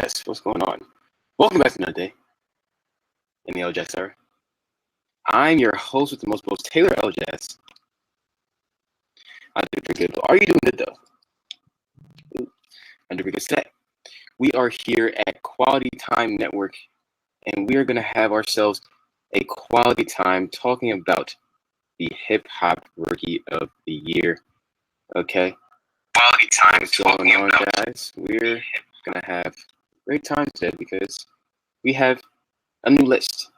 Elajas. What's going on? Welcome back to another day in the Elajas hour. I'm your host with the most posts, Taylor Elajas. I'm doing pretty good. Are you doing good though? I'm doing good today. We are here at Quality Time Network, and we are going to have ourselves a quality time talking about the Hip Hop Rookie of the Year. Okay. Quality time is going on, guys. We're going to have a great time today because we have a new list.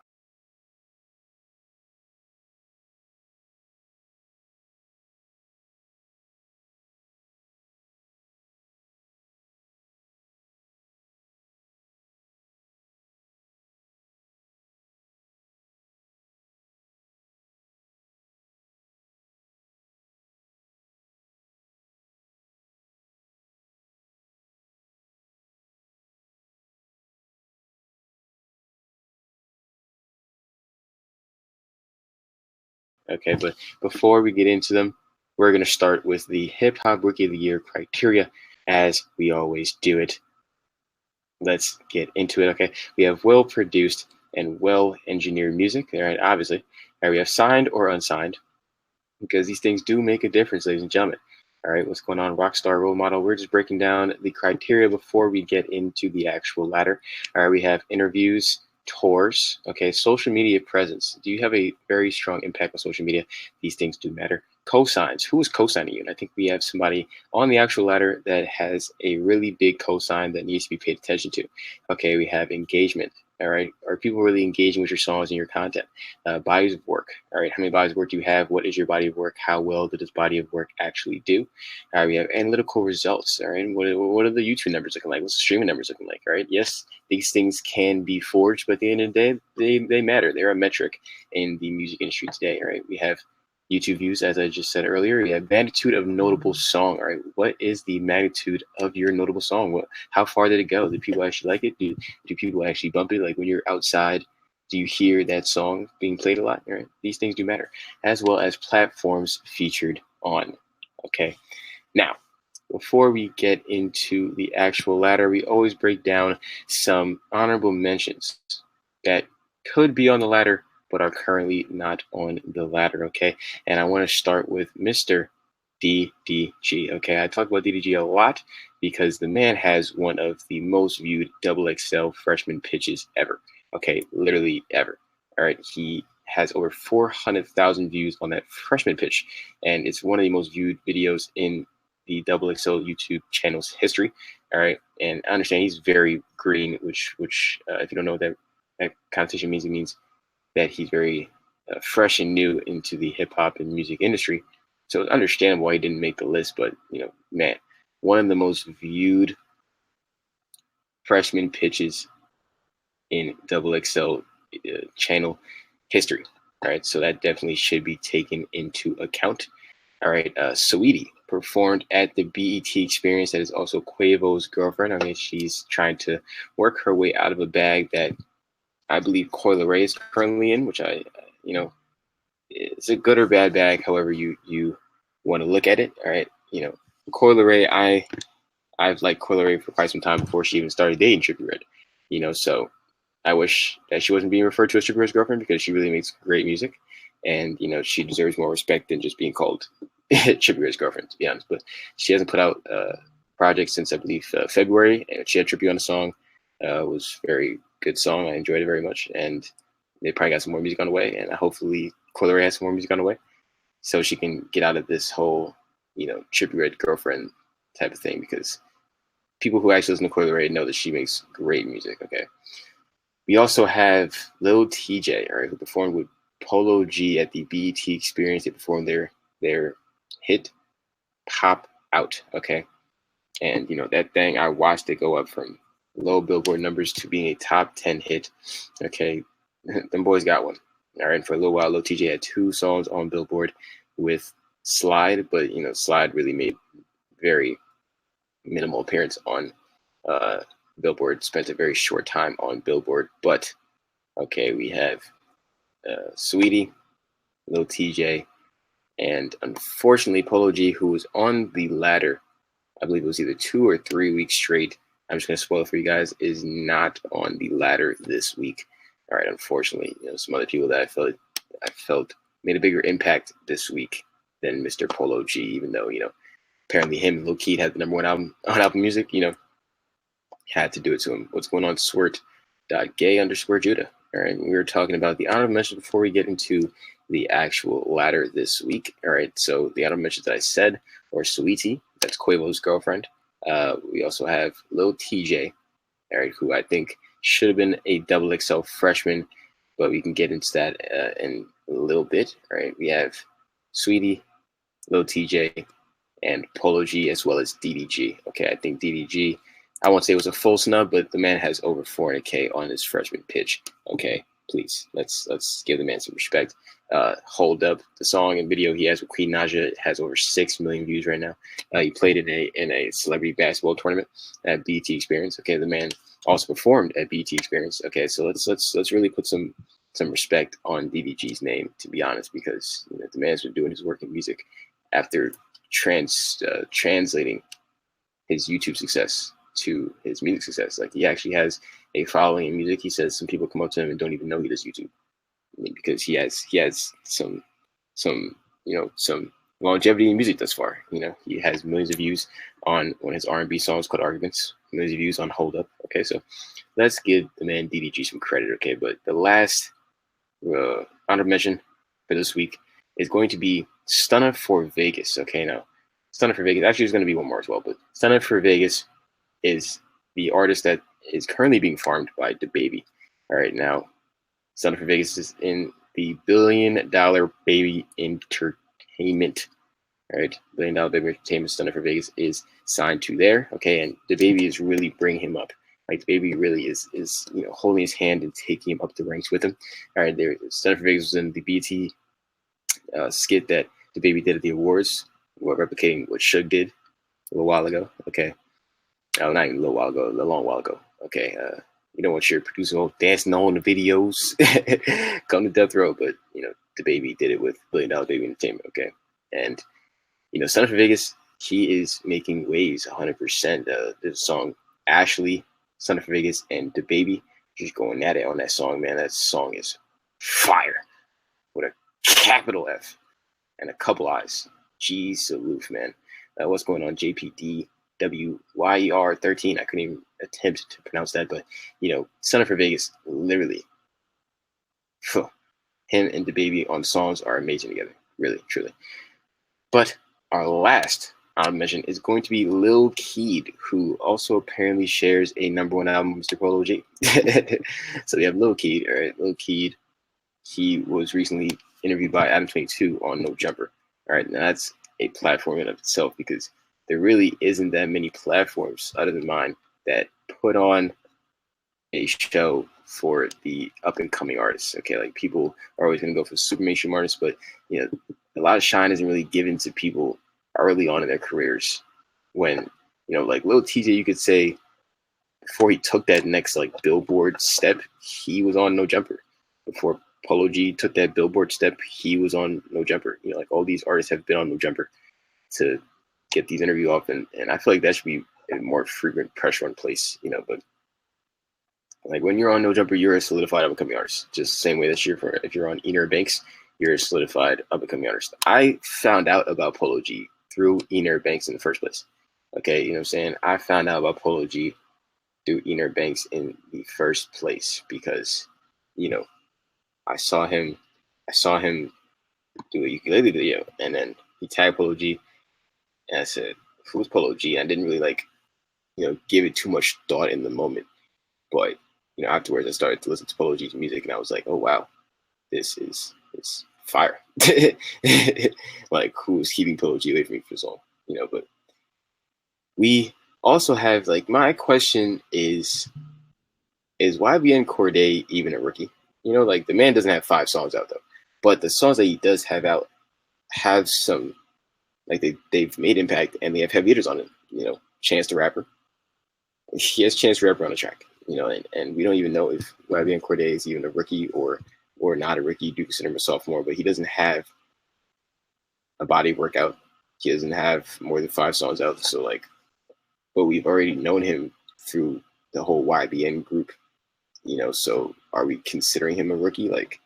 Okay, but before we get into them, we're going to start with the Hip Hop Rookie of the Year criteria, as we always do it. Let's get into it. Okay, we have well-produced and well-engineered music. All right, obviously. All right, we have signed or unsigned, because these things do make a difference, ladies and gentlemen. All right, what's going on, Rockstar Role Model? We're just breaking down the criteria before we get into the actual ladder. All right, we have interviews, tours, okay, social media presence. Do you have a very strong impact on social media? These things do matter. Cosigns. Who is cosigning you? And I think we have somebody on the actual ladder that has a really big cosign that needs to be paid attention to. Okay, we have engagement. All right, are people really engaging with your songs and your content? Bodies of work. All right, how many bodies of work do you have? What is your body of work? How well did this body of work actually do? All right, we have analytical results. All right, what are the YouTube numbers looking like? What's the streaming numbers looking like? All right, yes, these things can be forged, but at the end of the day, they matter. They're a metric in the music industry today. All right, we have YouTube views, as I just said earlier. We have magnitude of notable song. All right, what is the magnitude of your notable song? How far did it go? Did people actually like it? Do people actually bump it? Like when you're outside, do you hear that song being played a lot? All right, these things do matter, as well as platforms featured on. Okay, now before we get into the actual ladder, we always break down some honorable mentions that could be on the ladder but are currently not on the ladder, okay? And I want to start with Mr. DDG, okay? I talk about DDG a lot because the man has one of the most viewed XXL freshman pitches ever, okay? Literally ever, all right? He has over 400,000 views on that freshman pitch, and it's one of the most viewed videos in the XXL YouTube channel's history, all right? And I understand he's very green, which if you don't know what that connotation means, it means that he's very fresh and new into the hip hop and music industry. So it's understandable why he didn't make the list, but man, one of the most viewed freshman pitches in XXL channel history. All right, so that definitely should be taken into account. All right, Saweetie performed at the BET Experience. That is also Quavo's girlfriend. I mean, she's trying to work her way out of a bag that I believe Coi Leray is currently in, which it's a good or bad bag, however you want to look at it. All right, Coi Leray, I've liked Coi Leray for quite some time before she even started dating Trippie Redd. So I wish that she wasn't being referred to as Trippie Redd's girlfriend because she really makes great music, and she deserves more respect than just being called Trippie Redd's girlfriend, to be honest. But she hasn't put out projects since I believe February, and she had Trippie on the song. It was very good song. I enjoyed it very much, and they probably got some more music on the way, and hopefully Coi Leray has some more music on the way, so she can get out of this whole, Trippie Redd girlfriend type of thing, because people who actually listen to Coi Leray know that she makes great music. Okay, we also have Lil TJ, all right, who performed with Polo G at the BET Experience. They performed their hit "Pop Out." Okay, and that thing, I watched it go up from low Billboard numbers to being a top 10 hit. Okay, them boys got one. All right, and for a little while, Lil TJ had 2 songs on Billboard with Slide, but Slide really made very minimal appearance on Billboard. Spent a very short time on Billboard, but okay, we have Saweetie, Lil TJ, and unfortunately Polo G, who was on the ladder. I believe it was either 2 or 3 weeks straight I'm just gonna spoil it for you guys, is not on the ladder this week. All right, unfortunately, some other people that I felt made a bigger impact this week than Mr. Polo G, even though apparently him and Lil Keed had the #1 album on Apple Music. Had to do it to him. What's going on, Swert.gay_Judah? All right, we were talking about the honorable mentions before we get into the actual ladder this week. All right, so the honorable mentions that I said were Sweetie, that's Quavo's girlfriend. We also have Lil TJ, all right, who I think should have been a XXL freshman, but we can get into that in a little bit. All right, we have Sweetie, Lil TJ, and Polo G, as well as DDG. Okay, I think DDG, I won't say it was a full snub, but the man has over 400K on his freshman pitch. Okay, please, let's give the man some respect. Hold Up, the song and video he has with Queen Naja, has over 6 million views right now. He played in a celebrity basketball tournament at BET Experience. Okay, the man also performed at BET Experience. Okay, so let's really put some respect on DDG's name, to be honest, because the man's been doing his work in music after translating his YouTube success to his music success. Like, he actually has a following in music. He says some people come up to him and don't even know he does YouTube. I mean, because he has some longevity in music thus far. He has millions of views on one of his R&B songs called Arguments, millions of views on Hold Up. Okay, so let's give the man DDG some credit. Okay, but the last honorable mention for this week is going to be Stunna for Vegas. Okay, now Stunna for Vegas, actually there's going to be one more as well, but Stunna for Vegas is the artist that is currently being farmed by DaBaby. All right, now Stunna for Vegas is in the $1 billion Baby Entertainment. All right, $1 billion Baby Entertainment. Stunna for Vegas is signed to there. Okay, and DaBaby is really bringing him up. Like, DaBaby really is holding his hand and taking him up the ranks with him. All right, Stunna for Vegas was in the BT skit that DaBaby did at the awards, replicating what Suge did a little while ago. Okay, not even a little while ago, a long while ago. Okay, you don't want your producer dancing on the videos, come to death row, but DaBaby did it with $1 billion Baby Entertainment. Okay, and Stunna for Vegas, he is making waves 100%. There's a song Ashley, Stunna for Vegas, and DaBaby just going at it on that song, man. That song is fire with a capital F and a couple I's. Jeez, aloof, man. What's going on, JPDWYER13? I couldn't even attempt to pronounce that, but Stunna for Vegas, literally, him and DaBaby on songs are amazing together, really, truly. But our last honorable mention is going to be Lil Keed, who also apparently shares a #1 album with Mr. Polo G. So we have Lil Keed. All right, Lil Keed, he was recently interviewed by Adam 22 on No Jumper. All right, now that's a platform in of itself, because there really isn't that many platforms other than mine that put on a show for the up and coming artists. Okay, like, people are always going to go for super mainstream artists, but a lot of shine isn't really given to people early on in their careers. When like Lil TJ, you could say before he took that next Billboard step, he was on No Jumper. Before Polo G took that Billboard step, he was on No Jumper. All these artists have been on No Jumper to get these interviews off, and I feel like that should be a more frequent pressure on place. But when you're on No Jumper, you're a solidified up and coming artist. Just the same way that if you're on Ener Banks, you're a solidified up and coming artist. I found out about Polo G through Ener Banks in the first place. Okay, you know what I'm saying? I found out about Polo G through Ener Banks in the first place because, I saw him do a ukulele video, and then he tagged Polo G, and I said, "Who's Polo G?" And I didn't really give it too much thought in the moment, but afterwards I started to listen to Polo G's music, and I was like, "Oh wow, this is fire!" Like, who's keeping Polo G away from me for so long? But we also have my question is YBN Cordae even a rookie? The man doesn't have 5 songs out though, but the songs that he does have out have some they've made impact, and they have heavy hitters on it. Chance the Rapper. He has Chance the Rapper on the track. And we don't even know if YBN Cordae is even a rookie or not a rookie. Do consider him a sophomore, but he doesn't have a body workout. He doesn't have more than 5 songs out. So but we've already known him through the whole YBN group, so are we considering him a rookie? Like,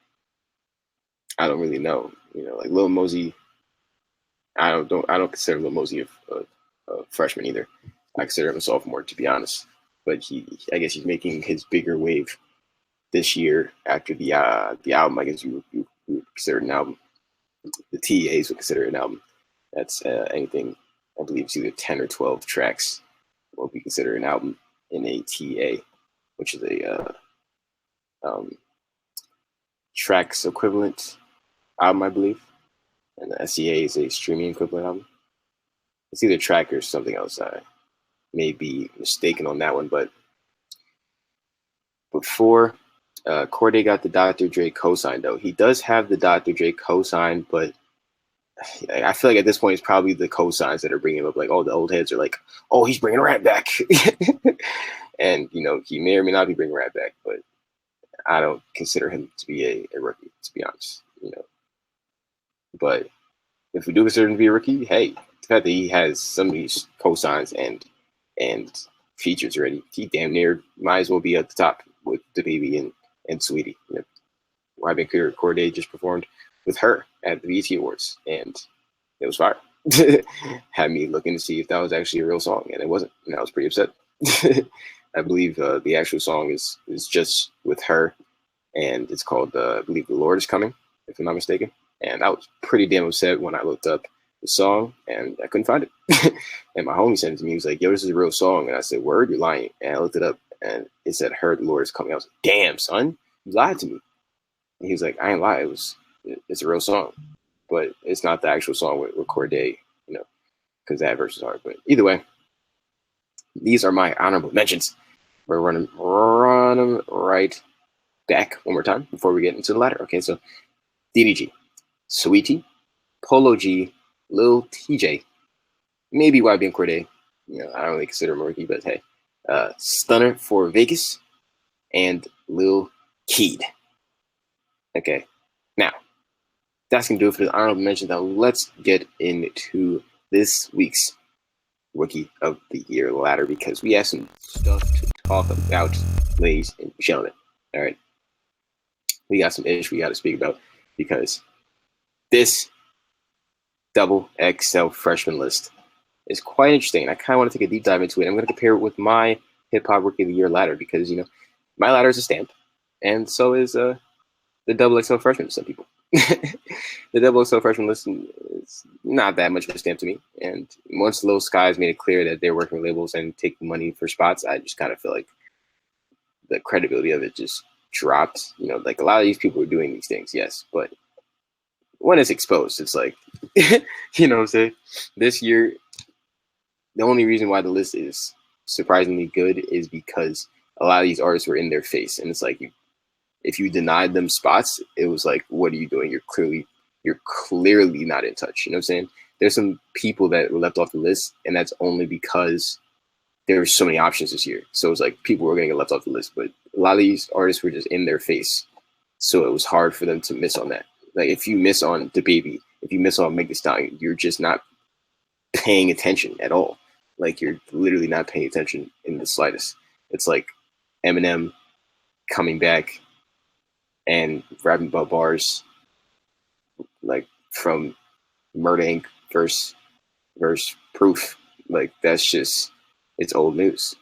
I don't really know. Like Lil Mosey, I don't consider Lil Mosey a freshman either. I consider him a sophomore, to be honest. But I guess he's making his bigger wave this year after the album. I guess you would consider it an album. The TAs would consider it an album. That's anything. I believe it's either 10 or 12 tracks will be considered an album in a TA, which is a tracks equivalent album, I believe. And the SCA is a streaming equivalent album. It's either track or something else. I may be mistaken on that one, but before Cordae got the Dr. Dre cosign, though, he does have the Dr. Dre cosign, but I feel like at this point it's probably the cosigns that are bringing him up. Like, oh, the old heads are like, oh, he's bringing rap back. And, he may or may not be bringing rap back, but I don't consider him to be a rookie, to be honest, But if we do consider him to be a rookie, hey, the fact that he has some of these cosigns and features already, he damn near might as well be at the top with DaBaby and Sweetie. YBN Cordae just performed with her at the BET Awards, and it was fire. Had me looking to see if that was actually a real song, and it wasn't, and I was pretty upset. I believe the actual song is just with her, and it's called, I believe, The Lord Is Coming, if I'm not mistaken. And I was pretty damn upset when I looked up the song, and I couldn't find it. And my homie sent it to me. He was like, yo, this is a real song. And I said, word, you're lying. And I looked it up, and it said, her, The Lord Is Coming. I was like, damn, son, you lied to me. And he was like, I ain't lie. It's a real song. But it's not the actual song with Cordae, because that verse is hard. But either way, these are my honorable mentions. We're running right back one more time before we get into the ladder. Okay, so DDG, Sweetie, Polo G, Lil TJ, maybe YBN Cordae. I don't really consider him a rookie, but hey, Stunner for Vegas, and Lil Keed. Okay, now that's gonna do it for the honorable mention. Now let's get into this week's Rookie of the Year ladder, because we have some stuff to talk about, ladies and gentlemen. All right, we got some ish we got to speak about, because this double XL freshman list is quite interesting. I kind of want to take a deep dive into it. I'm going to compare it with my Hip Hop Rookie of the Year ladder, because my ladder is a stamp, and so is the double XL freshman to some people. The double XL freshman list is not that much of a stamp to me. And once Lil Skies made it clear that they're working with labels and taking money for spots, I just kind of feel like the credibility of it just dropped. Like a lot of these people are doing these things, yes, but when it's exposed, it's like, what I'm saying? This year, the only reason why the list is surprisingly good is because a lot of these artists were in their face, and it's like, if you denied them spots, it was like, what are you doing? You're clearly not in touch. You know what I'm saying? There's some people that were left off the list, and that's only because there were so many options this year. So it's like people were going to get left off the list, but a lot of these artists were just in their face, so it was hard for them to miss on that. Like if you miss on DaBaby, if you miss on Meg Thee Stallion, you're just not paying attention at all. Like you're literally not paying attention in the slightest. It's like Eminem coming back and rapping about bars like from Murder Inc. verse Proof. Like that's just, it's old news.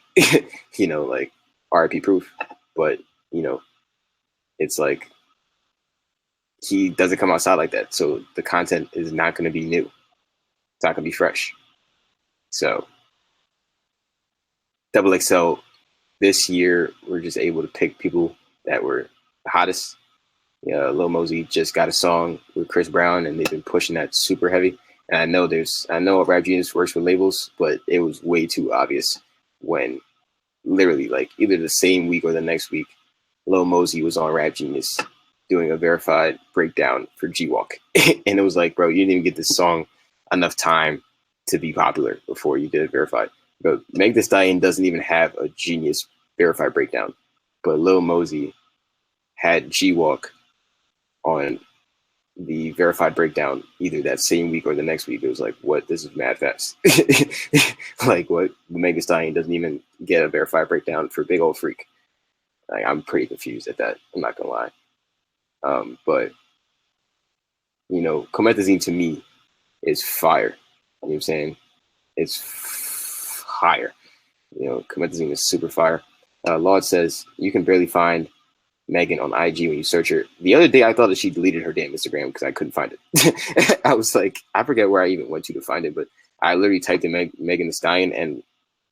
Like RIP Proof. But it's like he doesn't come outside like that, so the content is not going to be new. It's not going to be fresh. So double XL this year, we're just able to pick people that were the hottest. Lil Mosey just got a song with Chris Brown, and they've been pushing that super heavy. And I know Rap Genius works with labels, but it was way too obvious when literally like either the same week or the next week, Lil Mosey was on Rap Genius doing a verified breakdown for G-Walk. And it was like, bro, you didn't even get this song enough time to be popular before you did it verified. But Meg Thee Stallion doesn't even have a Genius verified breakdown. But Lil Mosey had G-Walk on the verified breakdown either that same week or the next week. It was like, what? This is mad fast. Like, what? Megan Stallion doesn't even get a verified breakdown for Big Old Freak. Like, I'm pretty confused at that. I'm not gonna lie. But you know, Comethazine to me is fire. You know what I'm saying? It's fire. You know, Comethazine is super fire. Laud says you can barely find Megan on IG when you search her. The other day, I thought that she deleted her damn Instagram because I couldn't find it. I was like, I forget where I even went to find it, but I literally typed in Megan Thee Stallion and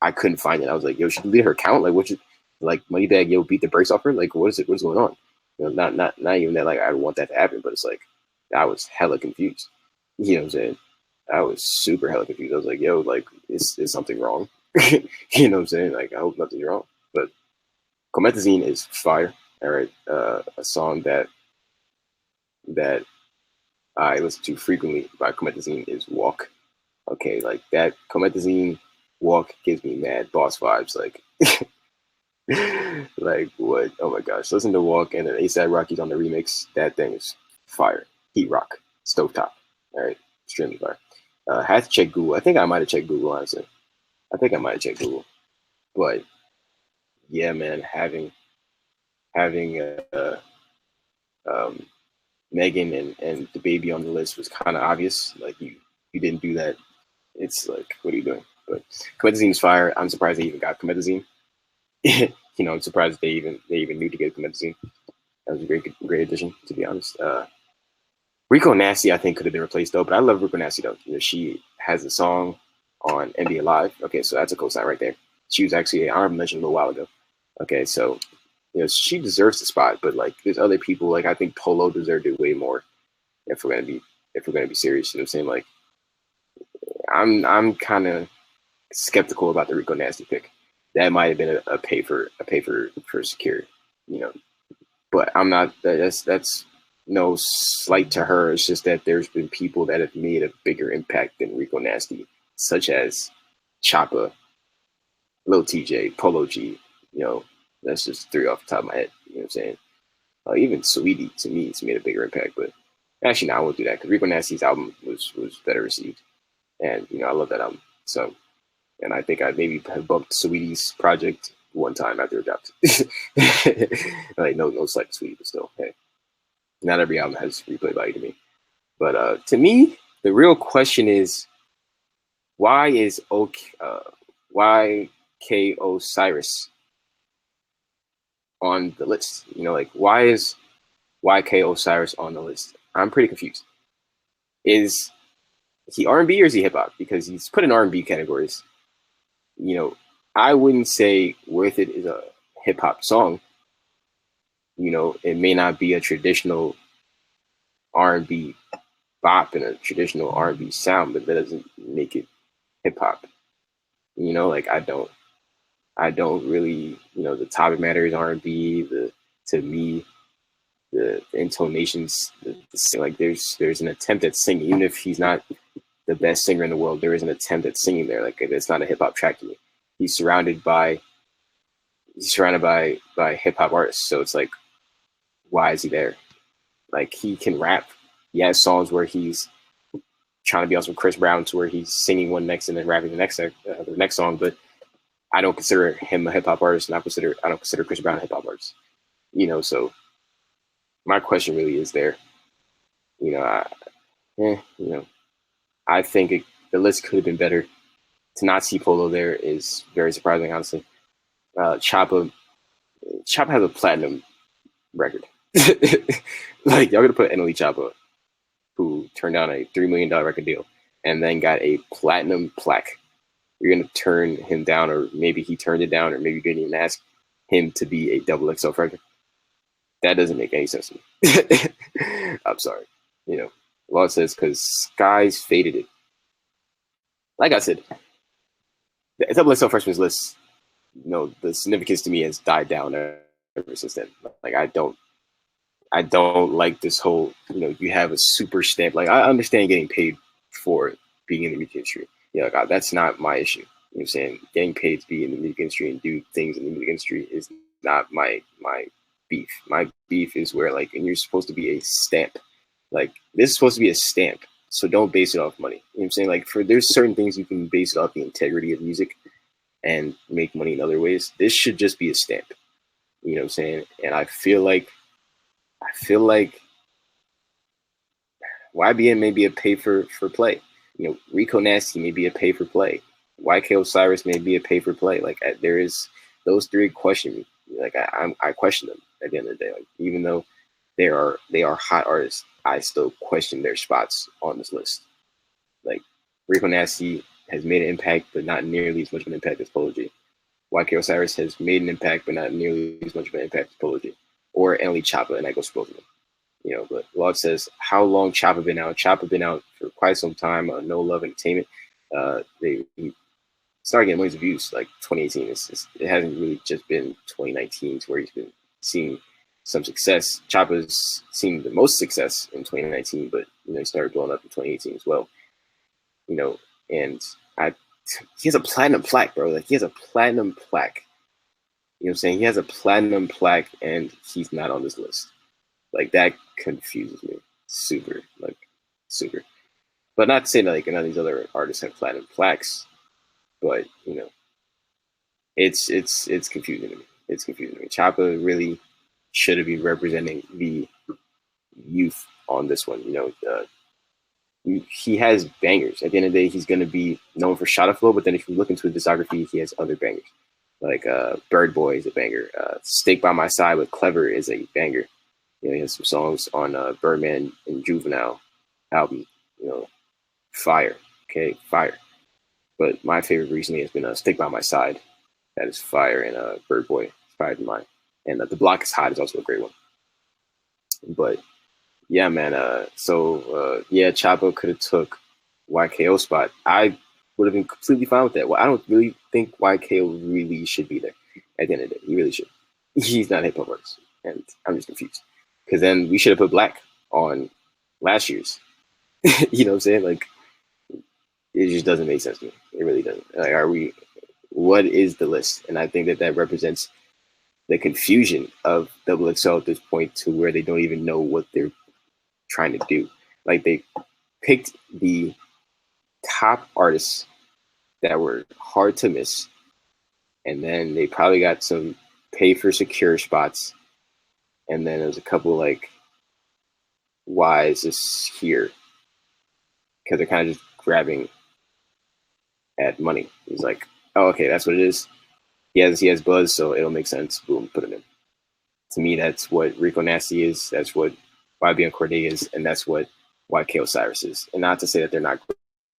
I couldn't find it. I was like, yo, she deleted her account. Like, what? Like, Moneybagg, yo, beat the brakes off her. Like, what is it? What's going on? You know, not even that. Like, I don't want that to happen, but it's like I was hella confused. You know what I'm saying? I was super hella confused. I was like, yo, like, is something wrong? You know what I'm saying? Like, I hope nothing's wrong. But Comethazine is fire. All right, a song that I listen to frequently by Comethazine is Walk. Okay, like that Comethazine Walk gives me mad boss vibes. Like, like what? Oh my gosh, listen to Walk and then ASAP Rocky's on the remix. That thing is fire. Heat Rock, Stovetop. All right, extremely fire. I had to check Google. I think I might have checked Google, honestly. I think I might have checked Google. But yeah, man, having Megan and the baby on the list was kind of obvious. Like you didn't do that. It's like, what are you doing? But Comethazine's fire. I'm surprised they even got Comethazine. You know, I'm surprised they even knew to get Comethazine. That was a great addition, to be honest. Rico Nasty, I think, could have been replaced though, but I love Rico Nasty though. You know, she has a song on NBA Live. Okay, so that's a cosign right there. She was actually, I already mentioned a little while ago. Okay, so you know, she deserves the spot, but like there's other people, like I think Polo deserved it way more if we're gonna be serious. You know what I'm saying? Like I'm kind of skeptical about the Rico Nasty pick. That might have been a pay for secure, you know. But I'm not. That's no slight to her. It's just that there's been people that have made a bigger impact than Rico Nasty, such as Choppa, Lil TJ, Polo G. You know, that's just three off the top of my head. You know what I'm saying? Even Sweetie, to me, it's made a bigger impact. But actually, no, I won't do that because Rico Nasty's album was better received, and you know I love that album. So, and I think I maybe have bumped Sweetie's project one time after it dropped. Like no slight to Sweetie, but still, hey, not every album has replay value to me. But to me, the real question is why is why K Osiris on the list? You know, like why is YK Osiris on the list? I'm pretty confused. Is he R&B or is he hip hop? Because he's put in R&B categories. You know, I wouldn't say Worth It is a hip hop song. You know, it may not be a traditional R&B bop and a traditional R&B sound, but that doesn't make it hip hop. You know, like I don't really, you know, the topic matter is R&B. To me, the intonations, like there's an attempt at singing, even if he's not the best singer in the world, there is an attempt at singing there. Like it's not a hip hop track to me. He's surrounded by hip hop artists, so it's like, why is he there? Like he can rap. He has songs where he's trying to be on some Chris Brown to where he's singing one next and then rapping the next song, but I don't consider him a hip hop artist, and I don't consider Chris Brown a hip hop artist. You know, so my question really is there. You know, you know, I think the list could have been better. To not see Polo there is very surprising, honestly. Choppa has a platinum record. Like y'all gonna put NLE Choppa, who turned down a $3 million record deal and then got a platinum plaque. You're gonna turn him down, or maybe he turned it down, or maybe you didn't even ask him to be a double XL record. That doesn't make any sense to me. I'm sorry. You know, Law says because Skies faded it. Like I said, the double XL freshman's list, you know, the significance to me has died down ever since then. Like I don't like this whole, you know, you have a super stamp. Like I understand getting paid for being in the music industry. You know, like, that's not my issue. You know what I'm saying? Getting paid to be in the music industry and do things in the music industry is not my beef. My beef is where like, and you're supposed to be a stamp. Like, this is supposed to be a stamp, so don't base it off money. You know what I'm saying? Like, there's certain things you can base it off the integrity of music and make money in other ways. This should just be a stamp. You know what I'm saying? And I feel like YBN may be a pay for play. You know, Rico Nasty may be a pay for play. YK Osiris may be a pay for play. Like, there is those three question me. Like, I question them at the end of the day. Like, even though they are hot artists, I still question their spots on this list. Like, Rico Nasty has made an impact, but not nearly as much of an impact as Polo G. YK Osiris has made an impact, but not nearly as much of an impact as Polo G. Or Emily Choppa, and I go both of them. You know, but Lord says, how long Choppa been out? Choppa been out for quite some time. No Love Entertainment. He started getting millions of views like 2018. It hasn't really just been 2019 where he's been seeing some success. Choppa's seen the most success in 2019, but you know, he started blowing up in 2018 as well. You know, and he has a platinum plaque, bro. Like, he has a platinum plaque. You know what I'm saying? He has a platinum plaque and he's not on this list. Like, that confuses me super. But not to say that like none of these other artists have platinum plaques, but you know, it's confusing to me. It's confusing to me. Choppa really should be representing the youth on this one. You know, he has bangers. At the end of the day, he's going to be known for Shot Flow, but then if you look into his discography, he has other bangers. Like Bird Boy is a banger. Stake by My Side with Clever is a banger. You know, he has some songs on Birdman and Juvenile album. You know, fire. Okay, fire. But my favorite recently has been Stick By My Side. That is fire. And Bird Boy, fire to mine. And The Block Is Hot is also a great one. But yeah, man. Yeah, Choppa could have took YKO spot. I would have been completely fine with that. Well, I don't really think YKO really should be there at the end of the day. He really should. He's not a hip hop artist. And I'm just confused. Because then we should have put Black on last year's. You know what I'm saying? Like, it just doesn't make sense to me. It really doesn't. Like, what is the list? And I think that represents the confusion of XXL at this point, to where they don't even know what they're trying to do. Like, they picked the top artists that were hard to miss, and then they probably got some pay for secure spots, and then there's a couple like, why is this here? Because they're kind of just grabbing at money. He's like, oh, okay, that's what it is. He has buzz, so it'll make sense. Boom, put him in. To me, that's what Rico Nasty is. That's what YBN Cordae is, and that's what YK Osiris is. And not to say that they're not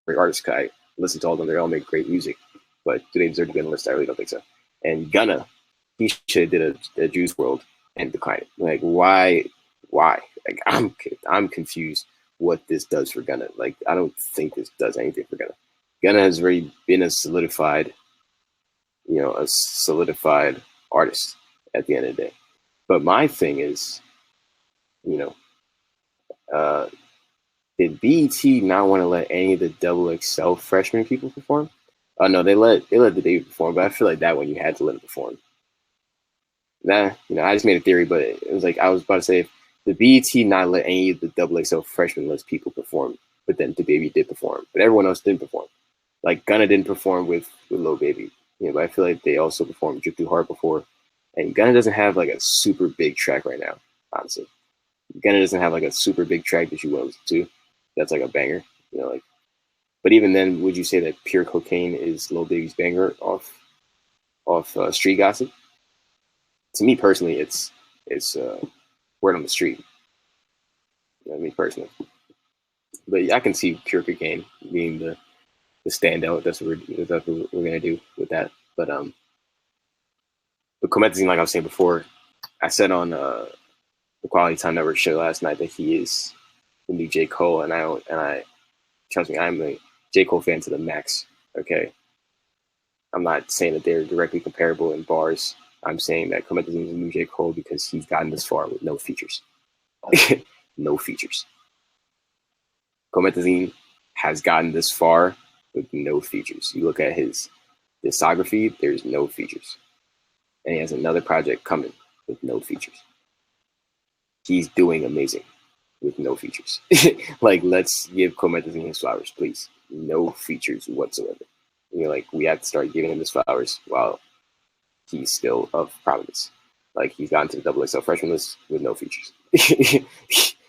great artists, because I listen to all of them. They all make great music. But do they deserve to be on the list? I really don't think so. And Gunna, he should have did a Juice WRLD and declined it. Like, why? Like, I'm confused what this does for Gunna. Like, I don't think this does anything for Gunna. Gunna has already been a solidified artist at the end of the day. But my thing is, you know, did BET not want to let any of the XXL freshman people perform? Oh no, they let the David perform, but I feel like that one you had to let him perform. Nah, you know, I just made a theory, but it was like, I was about to say, if the BET not let any of the XXL freshmen list people perform, but then the Baby did perform, but everyone else didn't perform. Like, Gunna didn't perform with Lil Baby, you know, but I feel like they also performed Drip Too Hard before, and Gunna doesn't have like a super big track right now, honestly. Gunna doesn't have like a super big track that you want to listen to. That's like a banger, you know, like. But even then, would you say that Pure Cocaine is Lil Baby's banger off Street Gossip? To me personally, it's Word on the Street. You know, me personally, but I can see Pure Cocaine being the standout. That's what we're gonna do with that. But Comethazine, like I was saying before, I said on the Quality Time Network show last night that he is the new J. Cole, and I trust me, I'm a J. Cole fan to the max. Okay, I'm not saying that they're directly comparable in bars. I'm saying that Comethazine is the new J. Cole because he's gotten this far with no features. No features. Comethazine has gotten this far with no features. You look at his discography, there's no features. And he has another project coming with no features. He's doing amazing. with no features. Like, let's give Comethazine his flowers, please. No features whatsoever. You know, like, we have to start giving him his flowers while he's still of prominence. Like, he's gotten to the XXL freshman list with no features.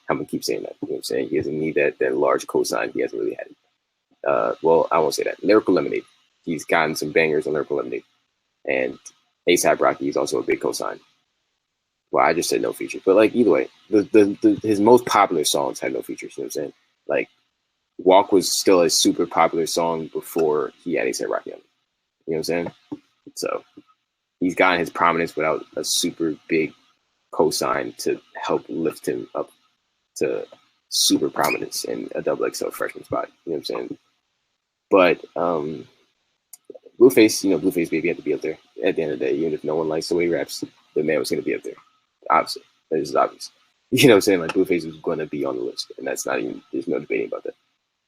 I'm gonna keep saying that. You know what I'm saying? He doesn't need that large cosign. He hasn't really had it. Well, I won't say that. Lyrical Lemonade. He's gotten some bangers on Lyrical Lemonade. And ASAP Rocky is also a big cosign. Well, I just said no features. But, like, either way, his most popular songs had no features. You know what I'm saying? Like, Walk was still a super popular song before he had ASAP Rocky on it. You know what I'm saying? So he's gotten his prominence without a super big cosign to help lift him up to super prominence in a XXL freshman spot. You know what I'm saying? But Blueface, you know, Blueface baby had to be up there. At the end of the day, even if no one likes the way he raps, the man was going to be up there. Obviously. This is obvious. You know what I'm saying? Like, Blueface was going to be on the list. And that's not even, there's no debating about that.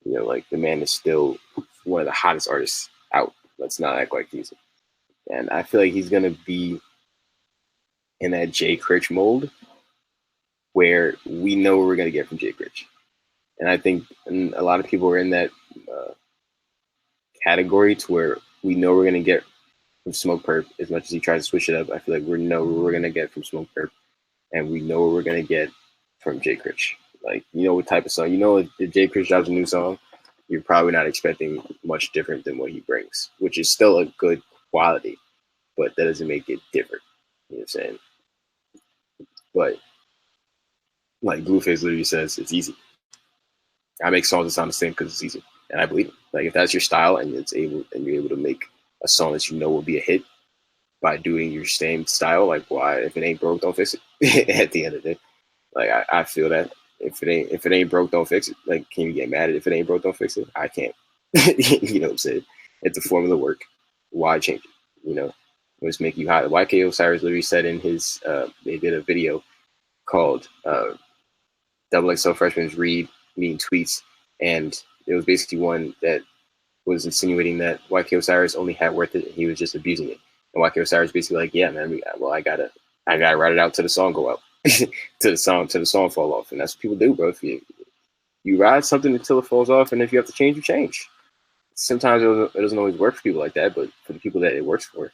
You know, like, the man is still one of the hottest artists out. Let's not act like he's. And I feel like he's going to be in that Jay Critch mold where we know what we're going to get from Jay Critch. And I think a lot of people are in that category to where we know we're going to get from Smoke Perp as much as he tries to switch it up. I feel like we know what we're going to get from Smoke Perp, and we know what we're going to get from Jay Critch. Like, you know what type of song. You know, if Jay Critch drops a new song, you're probably not expecting much different than what he brings, which is still a good quality, but that doesn't make it different. You know what I'm saying? But, like, Blueface literally says, it's easy. I make songs that sound the same because it's easy. And I believe it. Like, if that's your style and you're able to make a song that you know will be a hit by doing your same style, like, why, if it ain't broke, don't fix it. At the end of the day, like, I feel that if it ain't broke, don't fix it. Like, can you get mad at it if it ain't broke, don't fix it? I can't. You know what I'm saying? If the formula work, why change it? You know, let's make you hot. YK Osiris literally said in his they did a video called XXL Freshman's Read Mean Tweets, and it was basically one that was insinuating that YK Osiris only had Worth It and he was just abusing it. And YK Osiris basically like, yeah, man, well, I gotta write it out till the song go out. till the song fall off. And that's what people do, bro. If you ride something until it falls off, and if you have to change, you change. Sometimes it doesn't always work for people like that, but for the people that it works for,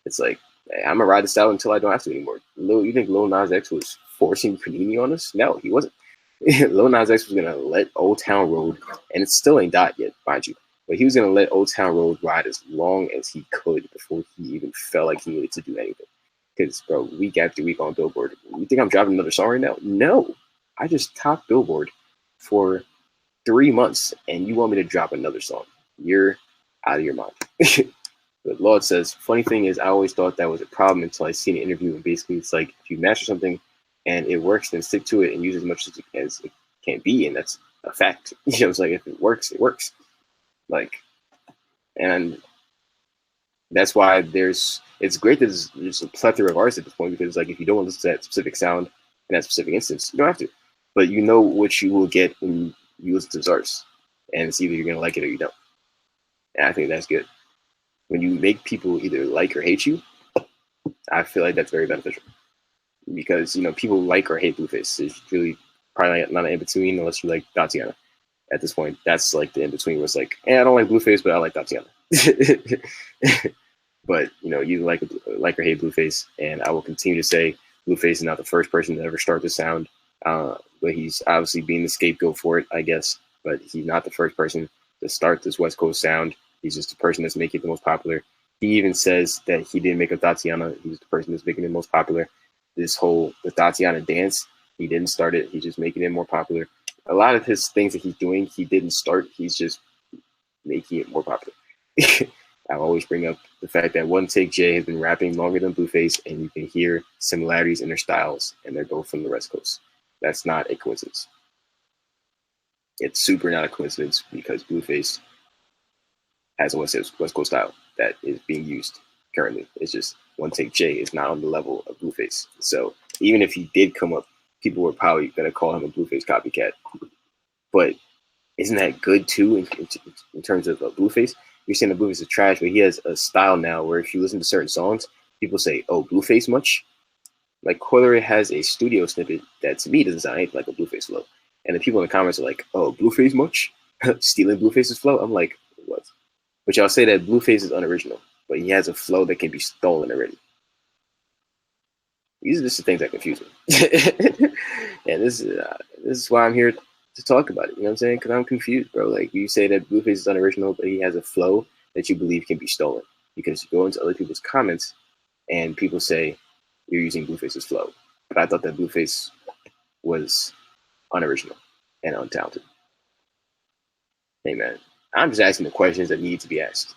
it's like, hey, I'm gonna ride this out until I don't have to anymore. You think Lil Nas X was forcing Panini on us? No, he wasn't. Lil Nas X was gonna let Old Town Road, and it still ain't died yet, mind you, but he was gonna let Old Town Road ride as long as he could before he even felt like he needed to do anything. Because, bro, week after week on Billboard, you think I'm dropping another song right now? No, I just topped Billboard for 3 months, and you want me to drop another song? You're out of your mind. But Lord says, funny thing is, I always thought that was a problem until I seen an interview, and basically it's like, if you master something and it works, then stick to it and use as much as it can be, and that's a fact. You know, it's like, if it works, it works. Like, and that's why it's great that there's a plethora of artists at this point, because, like, if you don't want to listen to that specific sound in that specific instance, you don't have to. But you know what you will get when you listen to those artists, and it's either you're going to like it or you don't. And I think that's good. When you make people either like or hate you, I feel like that's very beneficial. Because, you know, people like or hate Blueface. It's really probably not an in-between unless you like Tatiana. At this point, that's like the in-between where it's like, I don't like Blueface, but I like Tatiana. But, you know, you like or hate Blueface, and I will continue to say Blueface is not the first person to ever start the sound, but he's obviously being the scapegoat for it, I guess. But he's not the first person to start this West Coast sound. He's just the person that's making it the most popular. He even says that he didn't make up Tatiana. He's the person that's making it most popular. The Tatiana dance, he didn't start it. He's just making it more popular. A lot of his things that he's doing, he didn't start. He's just making it more popular. I always bring up the fact that One Take J has been rapping longer than Blueface, and you can hear similarities in their styles, and they're both from the West Coast. That's not a coincidence. It's super not a coincidence, because Blueface has a West Coast style that is being used currently. It's just One Take J is not on the level of Blueface. So even if he did come up, people were probably going to call him a Blueface copycat. But isn't that good too in terms of Blueface? You're saying that Blueface is trash, but he has a style now where if you listen to certain songs, people say, oh, Blueface much? Like, Coiler has a studio snippet that to me doesn't sound anything like a Blueface flow. And the people in the comments are like, "Oh, Blueface much? Stealing Blueface's flow?" I'm like, "What?" But y'all say that Blueface is unoriginal, but he has a flow that can be stolen already. These are just the things that confuse me. And this is why I'm here to talk about it. You know what I'm saying? Because I'm confused, bro. Like, you say that Blueface is unoriginal, but he has a flow that you believe can be stolen. Because you go into other people's comments and people say you're using Blueface's flow. But I thought that Blueface was unoriginal and untalented. Hey, man, I'm just asking the questions that need to be asked.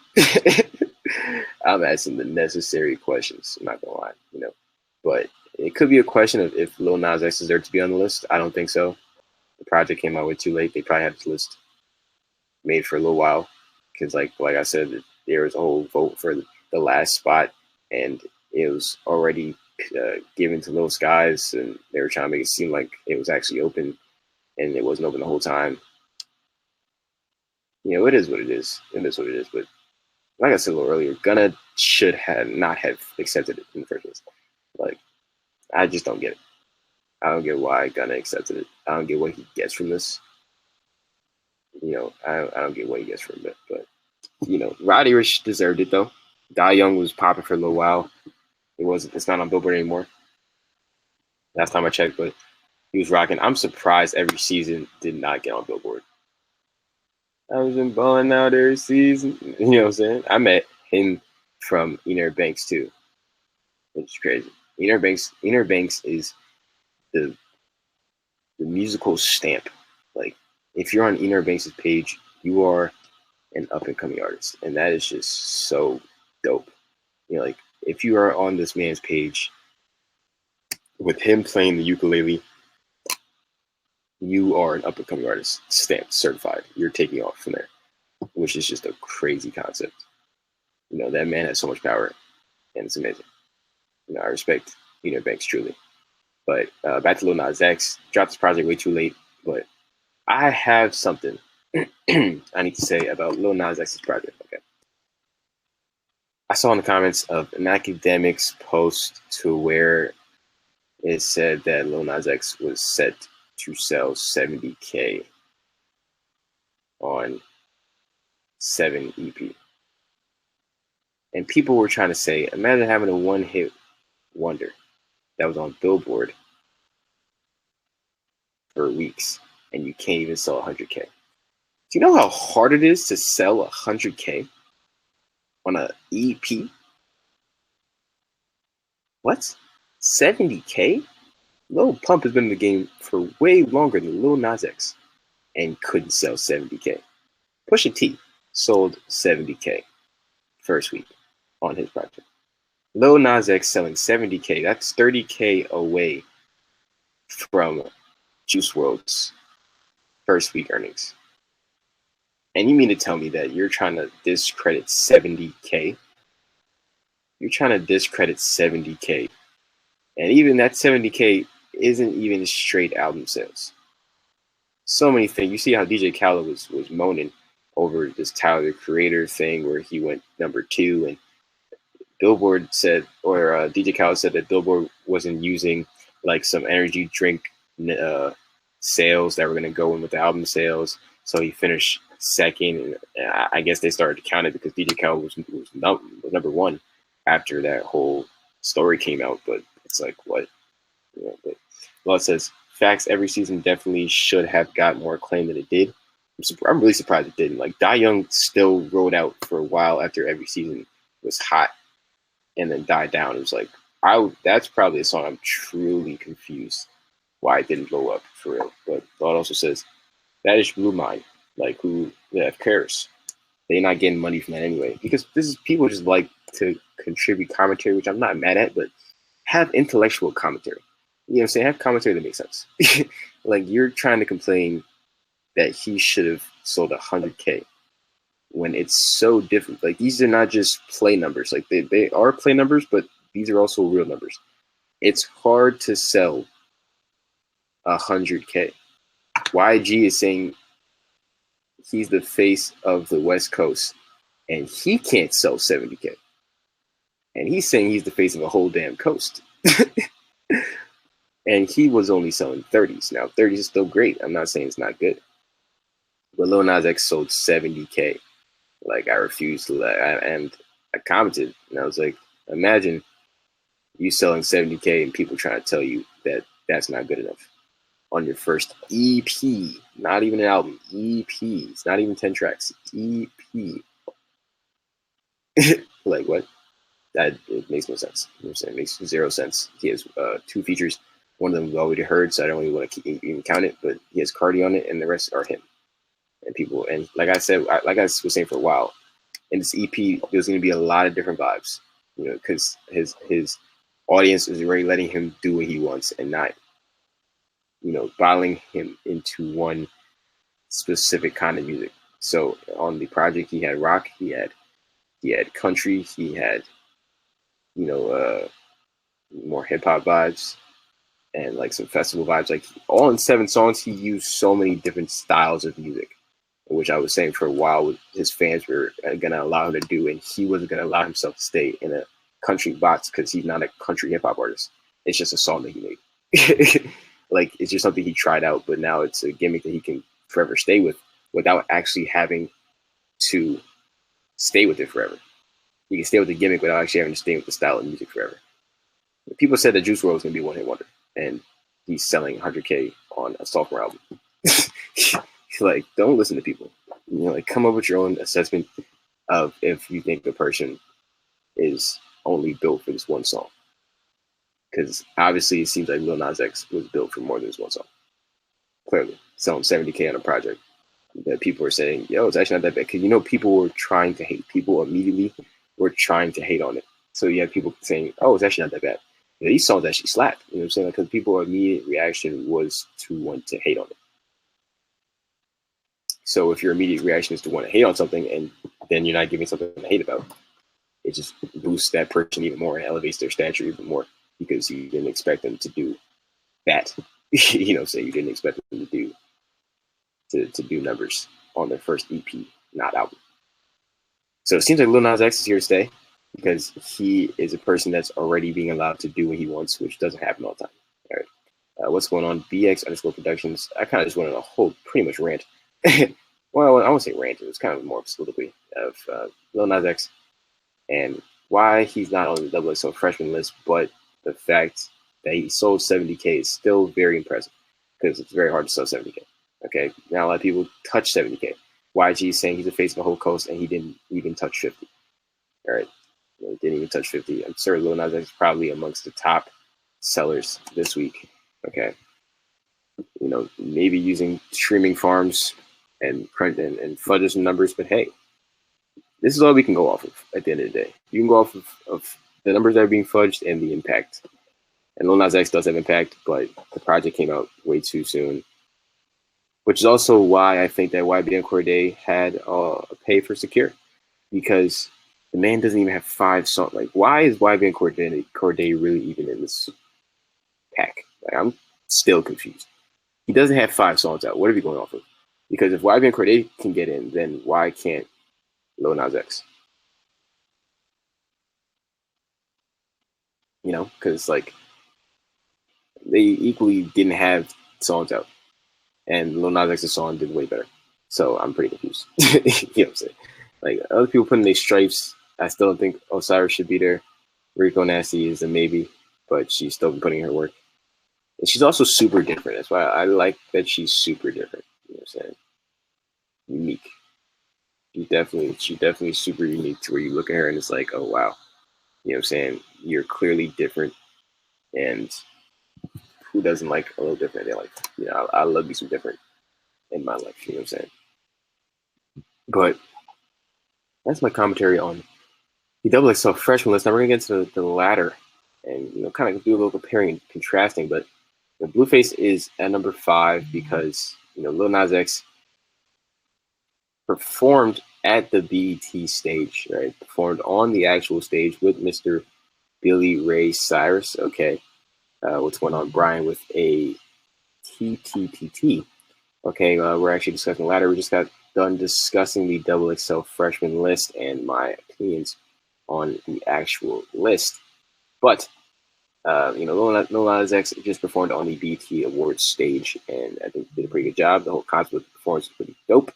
I'm asking the necessary questions. I'm not gonna lie, you know. But it could be a question of if Lil Nas X deserved to be on the list. I don't think so. The project came out way too late. They probably had this list made for a little while because, like I said, there was a whole vote for the last spot, and it was already given to Lil Skies, and they were trying to make it seem like it was actually open, and it wasn't open the whole time. You know, it is what it is. It is what it is. But like I said a little earlier, Gunna should have not have accepted it in the first place. Like, I just don't get it. I don't get why Gunna accepted it. I don't get what he gets from this. You know, I don't get what he gets from it. But, you know, Roddy Rich deserved it, though. Die Young was popping for a little while. It's not on Billboard anymore. Last time I checked, but he was rocking. I'm surprised every season did not get on Billboard. I was in balling out every season. You know what I'm saying? I met him from Inner Banks too, which is crazy. Inner Banks is the musical stamp. Like, if you're on Inner Banks' page, you are an up and coming artist, and that is just so dope. You know, like, if you are on this man's page with him playing the ukulele, you are an up and coming artist, stamped, certified. You're taking off from there, which is just a crazy concept. You know, that man has so much power, and it's amazing. You know, I respect Inner Banks truly. But back to Lil Nas X, dropped this project way too late. But I have something I need to say about Lil Nas X's project. Okay, I saw in the comments of an academic's post to where it said that Lil Nas X was set to sell 70K on 7 EP. And people were trying to say, imagine having a one-hit wonder that was on Billboard for weeks and you can't even sell 100K. Do you know how hard it is to sell 100K on an EP? What? 70K? Lil Pump has been in the game for way longer than Lil Nas X and couldn't sell 70K. Pusha T sold 70K first week on his project. Lil Nas X selling 70K. That's 30K away from Juice WRLD's first week earnings. And you mean to tell me that you're trying to discredit 70K? You're trying to discredit 70K. And even that 70K isn't even straight album sales. So many things. You see how DJ Khaled was moaning over this Tyler the Creator thing where he went #2, and Billboard said, or DJ Khaled said that Billboard wasn't using like some energy drink sales that were going to go in with the album sales. So he finished second, and I guess they started to count it because DJ Khaled was #1 after that whole story came out. But it's like, what? You know, but Law says, facts, every season definitely should have got more acclaim than it did. I'm really surprised it didn't. Like, Die Young still rode out for a while after every season was hot and then died down. It was like, that's probably a song I'm truly confused why it didn't blow up for real. But Law also says, that is Blue Mind. Like, who cares? They're not getting money from that anyway. Because this is people just like to contribute commentary, which I'm not mad at, but have intellectual commentary. You know what I'm saying? Have commentary that makes sense. Like, you're trying to complain that he should have sold 100K when it's so different. Like, these are not just play numbers. Like, they are play numbers, but these are also real numbers. It's hard to sell 100K. YG is saying he's the face of the West Coast, and he can't sell 70K. And he's saying he's the face of a whole damn coast. And he was only selling 30s. Now 30s is still great. I'm not saying it's not good. But Lil Nas X sold 70K. Like, I refused to let, and I commented, and I was like, imagine you selling 70K and people trying to tell you that that's not good enough on your first EP, not even an album, EP. It's not even 10 tracks, EP. Like, what? That, it makes no sense. You know what I'm saying? It makes zero sense. He has 2 features. One of them we've already heard, so I don't really want to even count it, but he has Cardi on it, and the rest are him. And people, and like I said, like I was saying for a while, in this EP, there's going to be a lot of different vibes, you know, because his audience is already letting him do what he wants and not, you know, bottling him into one specific kind of music. So on the project, he had rock, he had country, he had, you know, more hip hop vibes and like some festival vibes. Like, all in 7 songs, he used so many different styles of music, which I was saying for a while his fans were going to allow him to do, and he wasn't going to allow himself to stay in a country box because he's not a country hip hop artist. It's just a song that he made. Like, it's just something he tried out, but now it's a gimmick that he can forever stay with without actually having to stay with it forever. He can stay with the gimmick without actually having to stay with the style of music forever. People said that Juice WRLD was going to be one hit wonder, and he's selling 100K on a sophomore album. Like, don't listen to people. You know, like, come up with your own assessment of if you think the person is only built for this one song. Because obviously it seems like Lil Nas X was built for more than this one song. Clearly, selling 70K on a project that people are saying, yo, it's actually not that bad. Because, you know, people were trying to hate. People immediately were trying to hate on it. So you have people saying, oh, it's actually not that bad. You know, these songs actually slap. You know what I'm saying? Because people's immediate reaction was to want to hate on it. So if your immediate reaction is to want to hate on something and then you're not giving something to hate about, it just boosts that person even more and elevates their stature even more because you didn't expect them to do that. You know, say you didn't expect them to do numbers on their first EP, not album. So it seems like Lil Nas X is here to stay because he is a person that's already being allowed to do what he wants, which doesn't happen all the time. All right. What's going on? BX_Productions. I kind of just went on a whole pretty much rant. Well, I won't say rant. It was kind of more soliloquy of Lil Nas X and why he's not on the XXL freshman list, but the fact that he sold 70K is still very impressive because it's very hard to sell 70K. Okay, now a lot of people touch 70K. YG is saying he's the face of the whole coast and he didn't even touch 50. All right, he didn't even touch 50. I'm sure Lil Nas X is probably amongst the top sellers this week. Okay, you know, maybe using streaming farms and fudge some numbers, but hey, this is all we can go off of at the end of the day. You can go off of the numbers that are being fudged and the impact. And Lil Nas X does have impact, but the project came out way too soon, which is also why I think that YBN Cordae had a pay for Secure, because the man doesn't even have 5 songs. Like, why is YBN Cordae really even in this pack? Like, I'm still confused. He doesn't have 5 songs out. What are we going off of? Because if YBN Cordae can get in, then why can't Lil Nas X? You know, because like they equally didn't have songs out, and Lil Nas X's song did way better. So I'm pretty confused. You know what I'm saying? Like, other people putting their stripes, I still don't think Osiris should be there. Rico Nasty is a maybe, but she's still been putting in her work. And she's also super different. That's why I like that she's super different. You know what I'm saying? Unique. She's definitely super unique to where you look at her and it's like, oh wow. You know what I'm saying? You're clearly different. And who doesn't like a little different in their life? You know, I love me some different in my life. You know what I'm saying? But that's my commentary on the XXL freshman list. Now we're going to get into the latter and, you know, kind of do a little comparing and contrasting. But the Blueface is at number 5 because, you know, Lil Nas X performed at the BET stage, right? Performed on the actual stage with Mr. Billy Ray Cyrus. Okay. What's going on, Brian, with a TTPT? Okay, we're actually discussing the latter. We just got done discussing the XXL freshman list and my opinions on the actual list. But Lil Nas X just performed on the BET Awards stage, and I think did a pretty good job. The whole concept of the performance was pretty dope.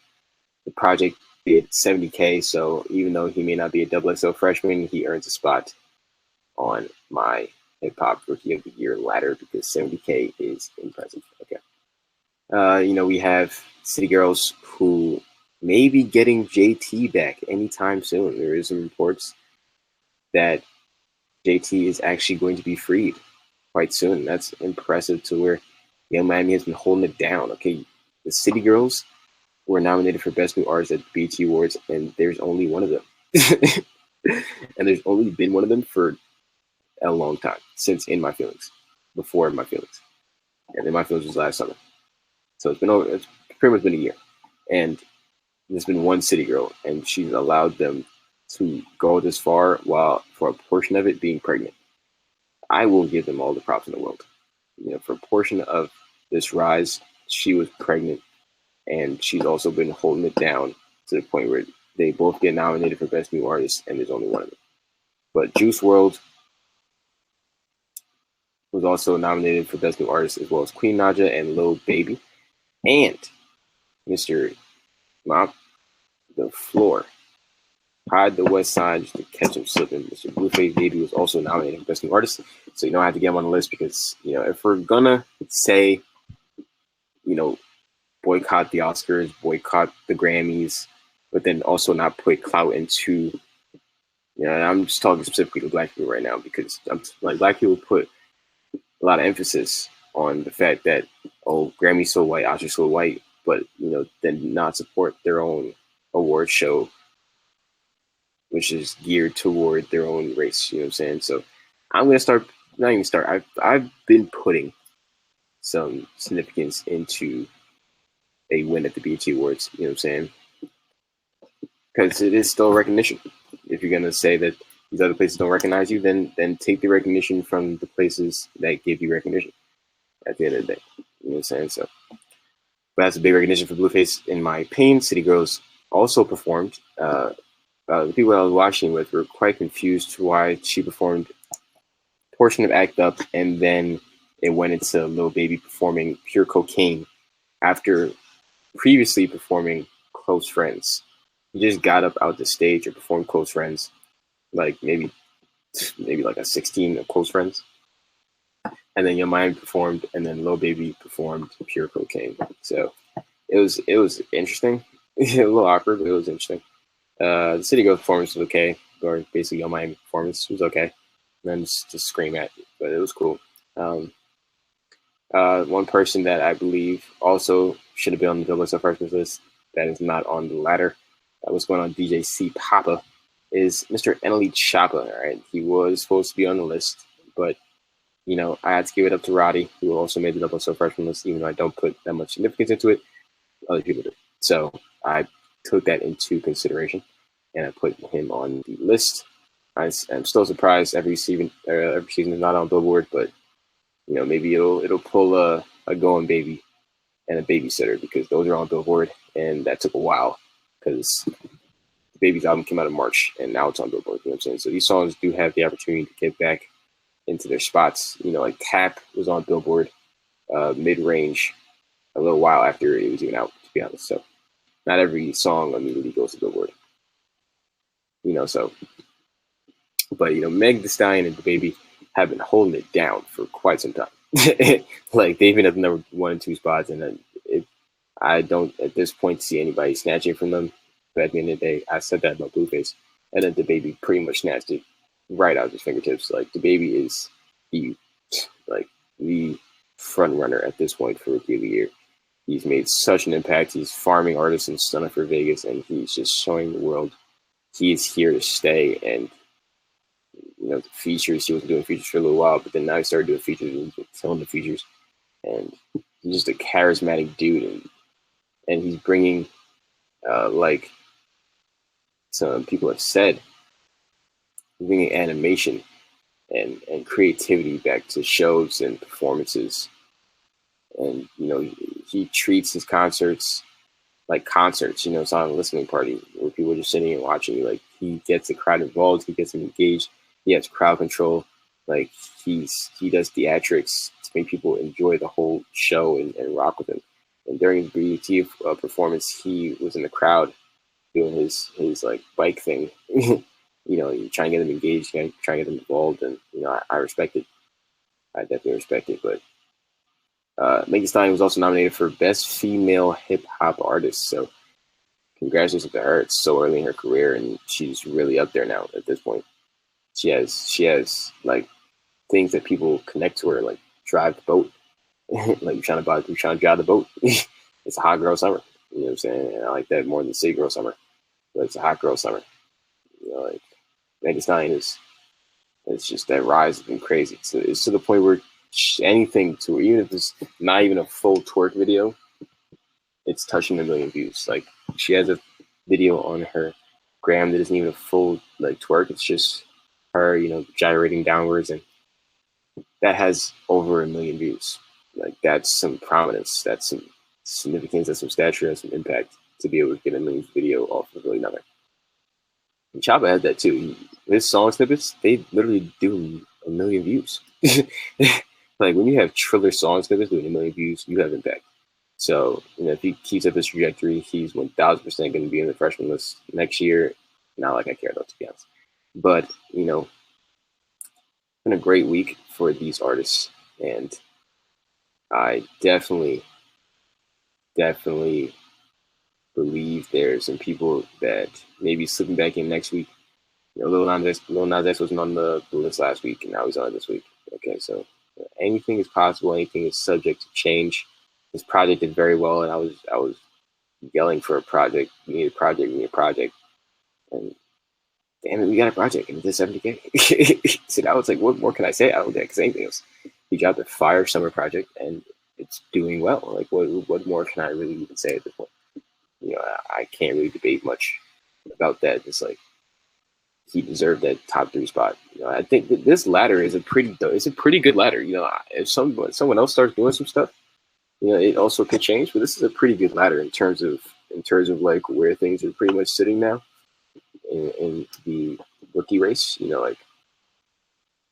The project did 70K, so even though he may not be a XXL freshman, he earns a spot on my Hip Hop Rookie of the Year ladder because 70K is impressive. Okay. We have City Girls who may be getting JT back anytime soon. There is some reports that JT is actually going to be freed quite soon. That's impressive to where Young Miami has been holding it down. Okay, the City Girls were nominated for Best New Artist at the BET Awards, and there's only one of them. And there's only been one of them for a long time, since In My Feelings, before In My Feelings. And In My Feelings was last summer. So it's pretty much been a year. And there's been one City Girl, and she's allowed them to go this far while for a portion of it being pregnant. I will give them all the props in the world. For a portion of this rise, she was pregnant, and she's also been holding it down to the point where they both get nominated for Best New Artist, and there's only one of them. But Juice WRLD was also nominated for Best New Artist, as well as Queen Naja and Lil Baby. And Mr. Mop the Floor, Hide the West Side just to catch him slipping. Mr. Blueface Baby was also nominated for Best New Artist. So, I have to get him on the list because, if we're going to say, boycott the Oscars, boycott the Grammys, but then also not put clout into, I'm just talking specifically to Black people right now because Black people put a lot of emphasis on the fact that, Grammy's so white, Oscars so white, but, then not support their own award show, which is geared toward their own race, you know what I'm saying? So I'm going to I've been putting some significance into a win at the BET Awards, you know what I'm saying? Because it is still recognition. If you're going to say that these other places don't recognize you, then take the recognition from the places that give you recognition at the end of the day. You know what I'm saying? So, but that's a big recognition for Blueface, in my opinion. City Girls also performed. The people I was watching with were quite confused to why she performed a portion of Act Up, and then it went into Lil Baby performing Pure Cocaine after previously performing Close Friends. He just got up out the stage and performed Close Friends, like maybe like a 16 of Close Friends. And then Young Miami performed, and then Lil Baby performed Pure Cocaine. So it was interesting. A little awkward, but it was interesting. The City Girls performance was okay, or basically Young Miami performance was okay. And then just scream at it, but it was cool. One person that I believe also should have been on the XXL freshman list that is not on the ladder, what's going on DJ C Papa, is Mr. Eneli Chapa. All right, he was supposed to be on the list, but I had to give it up to Roddy, who also made the XXL freshman list, even though I don't put that much significance into it. Other people do. So I took that into consideration, and I put him on the list. I'm still surprised every season is not on Billboard, but maybe it'll pull a Going Baby and a Babysitter, because those are on Billboard, and that took a while because the Baby's album came out in March, and now it's on Billboard. You know what I'm saying? So these songs do have the opportunity to get back into their spots. Like Tap was on Billboard mid-range a little while after it was even out, to be honest. So not every song immediately goes to Billboard. But Meg Thee Stallion and the Baby have been holding it down for quite some time. Like they've been at the number 1 and 2 spots, and I don't at this point see anybody snatching from them. But at the end of the day, I said that about Blueface, and then the Baby pretty much snatched it right out of his fingertips. Like the Baby is the front runner at this point for Rookie of the Year. He's made such an impact. He's farming artists in Stunner for Vegas, and he's just showing the world he is here to stay. And the features, he was doing features for a little while, but then now he started doing features and filming the features. And he's just a charismatic dude, and he's bringing, like some people have said, bringing animation and creativity back to shows and performances. And he treats his concerts like concerts. It's not a listening party where people are just sitting and watching. Like he gets the crowd involved, he gets them engaged, he has crowd control. Like he does theatrics to make people enjoy the whole show and rock with him. And during his BET performance, he was in the crowd doing his like bike thing. You know, you try and get them engaged, you try and get them involved, and you know, I respect it. I definitely respect it. But Megan Thee Stallion was also nominated for Best Female Hip Hop Artist. So congratulations to her. It's so early in her career, and she's really up there now at this point. She has like things that people connect to her, like drive the boat. Like you're trying to drive the boat. It's a hot girl summer. You know what I'm saying? And I like that more than city girl summer. But it's a hot girl summer. You know, like Megan Thee Stallion it's just that rise has been crazy. So it's to the point where anything to her, even if it's not even a full twerk video, it's touching 1 million views. Like she has a video on her gram that isn't even a full like twerk. It's just her, you know, gyrating downwards, and that has over 1 million views. Like that's some prominence, that's some significance, that's some stature, that's some impact to be able to get 1 million video off of really nothing. And Choppa had that too. His song snippets, they literally do 1 million views. Like when you have Triller song snippets doing 1 million views, you have impact. So, you know, if he keeps up his trajectory, he's 1000% going to be in the freshman list next year. Not like I care though, to be honest. But, you know, it's been a great week for these artists, and I definitely believe there's some people that maybe slipping back in next week. You know, Lil Nas X wasn't on the list last week, and now he's on it this week. Okay, so anything is possible. Anything is subject to change. This project did very well, and I was yelling for a project. We need a project. We need a project. And damn it, we got a project, and it did 70K. So now it's like, what more can I say? I don't think I can say anything else. He dropped a fire summer project, and it's doing well. Like, what more can I really even say at this point? You know, I can't really debate much about that. It's like he deserved that top 3 spot. You know, I think that this ladder is a pretty good ladder. You know, if someone else starts doing some stuff, you know, it also could change. But this is a pretty good ladder in terms of like where things are pretty much sitting now in the rookie race. You know, like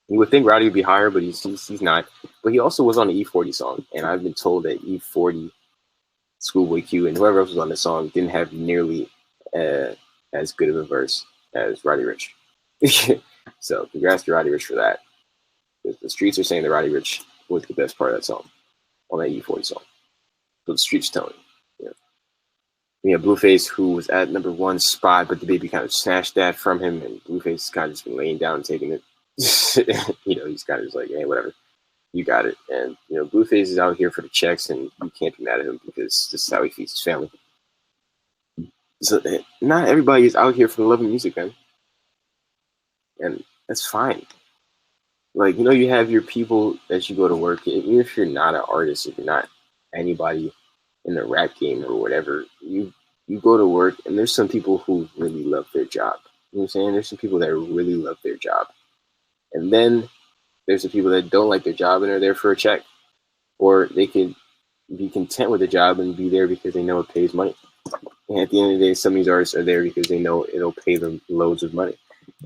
you would think Roddy would be higher, but he's not. But he also was on the E40 song, and I've been told that E40, Schoolboy Q, and whoever else was on the song didn't have nearly as good of a verse as Roddy Rich. So congrats to Roddy Rich for that. The streets are saying that Roddy Rich was the best part of that song on that E40 song. So the streets telling you. We have Blueface, who was at number 1 spot, but the baby kind of snatched that from him, and Blueface kind of just been laying down and taking it. You know, he's kind of just like, hey, whatever, you got it. And you know, Blueface is out here for the checks, and you can't be mad at him because this is how he feeds his family. So not everybody is out here for the love of music, man, and that's fine. Like, you know, you have your people that you go to work, even if you're not an artist, if you're not anybody in the rap game or whatever, you go to work, and there's some people who really love their job. You know what I'm saying? There's some people that really love their job. And then there's the people that don't like their job and are there for a check. Or they could be content with the job and be there because they know it pays money. And at the end of the day, some of these artists are there because they know it'll pay them loads of money.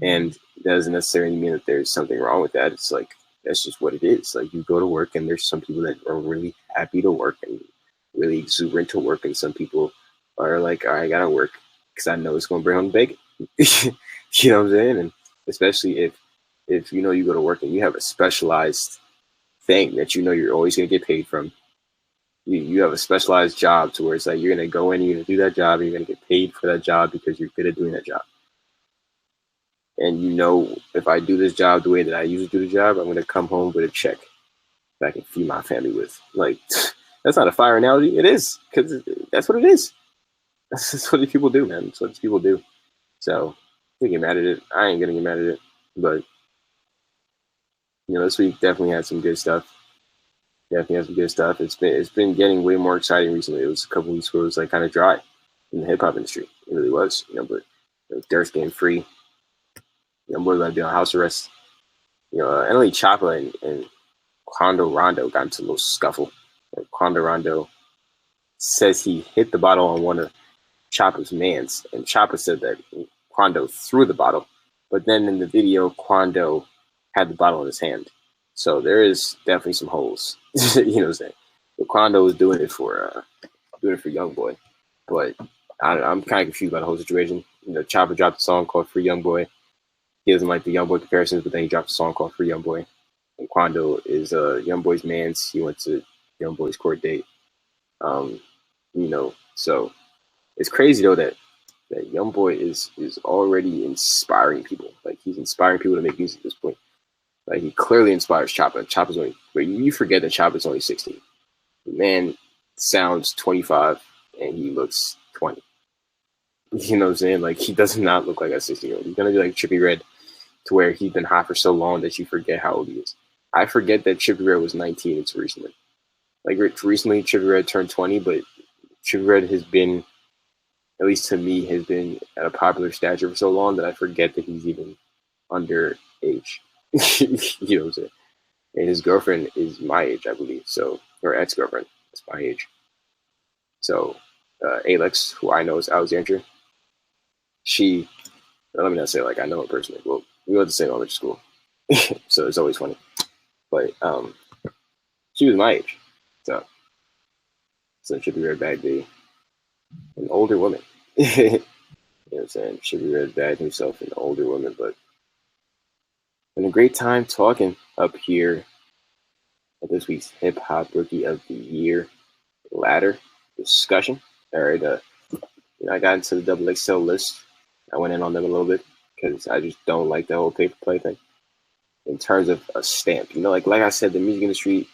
And that doesn't necessarily mean that there's something wrong with that. It's like, that's just what it is. Like, you go to work, and there's some people that are really happy to work and really exuberant to work. And some people are like, all right, I got to work because I know it's going to bring home the bacon. You know what I'm saying? And especially if you know you go to work and you have a specialized thing that you know you're always going to get paid from. You have a specialized job to where it's like you're going to go in, you're going to do that job, and you're going to get paid for that job because you're good at doing that job. And you know, if I do this job the way that I usually do the job, I'm going to come home with a check that I can feed my family with. Like, that's not a fire analogy. It is, because that's what it is. That's what people do, man. That's what people do. So, I get mad at it. I ain't going to get mad at it. But, you know, this week definitely had some good stuff. It's been getting way more exciting recently. It was a couple weeks where it was like kind of dry in the hip hop industry. It really was, you know. But you know, Durst getting free. You know, we're gonna be on house arrest. You know, Emily Choppa and Quando Rondo got into a little scuffle. And Quando Rondo says he hit the bottle on one of Choppa's mans, and Choppa said that Quando threw the bottle. But then in the video, Quando had the bottle in his hand. So there is definitely some holes. You know what I'm saying? But Quando was doing it for YoungBoy, but I'm kind of confused by the whole situation. You know, Chopper dropped a song called "Free YoungBoy." He doesn't like the YoungBoy comparisons, but then he dropped a song called "Free YoungBoy." And Quando is YoungBoy's man's. He went to YoungBoy's court date. You know, so it's crazy though that YoungBoy is already inspiring people. Like he's inspiring people to make music at this point. Like he clearly inspires Chopper. Chopper's only, but you forget that Chopper's only 16. The man sounds 25 and he looks 20. You know what I'm saying? Like he does not look like a 16-year-old. He's gonna be like Trippie Redd, to where he's been hot for so long that you forget how old he is. I forget that Trippie Redd was 19 until recently. Like recently, Trippie Redd turned 20, but Trippie Redd has been, at least to me, has been at a popular stature for so long that I forget that he's even underage. You know what I'm saying? And his girlfriend is my age, I believe. So, or ex-girlfriend is my age. So, Alex, who I know is Alexandria, she, let me not say like I know her personally. Well, we went to the same elementary school, so it's always funny. But she was my age, so Trippie Redd bagged an older woman. You know what I'm saying? Trippie Redd bagged himself an older woman, but been a great time talking up here at this week's Hip Hop Rookie of the Year ladder discussion. All right, I got into the XXL list. I went in on them a little bit because I just don't like the whole pay for play thing. In terms of a stamp, like I said, the music industry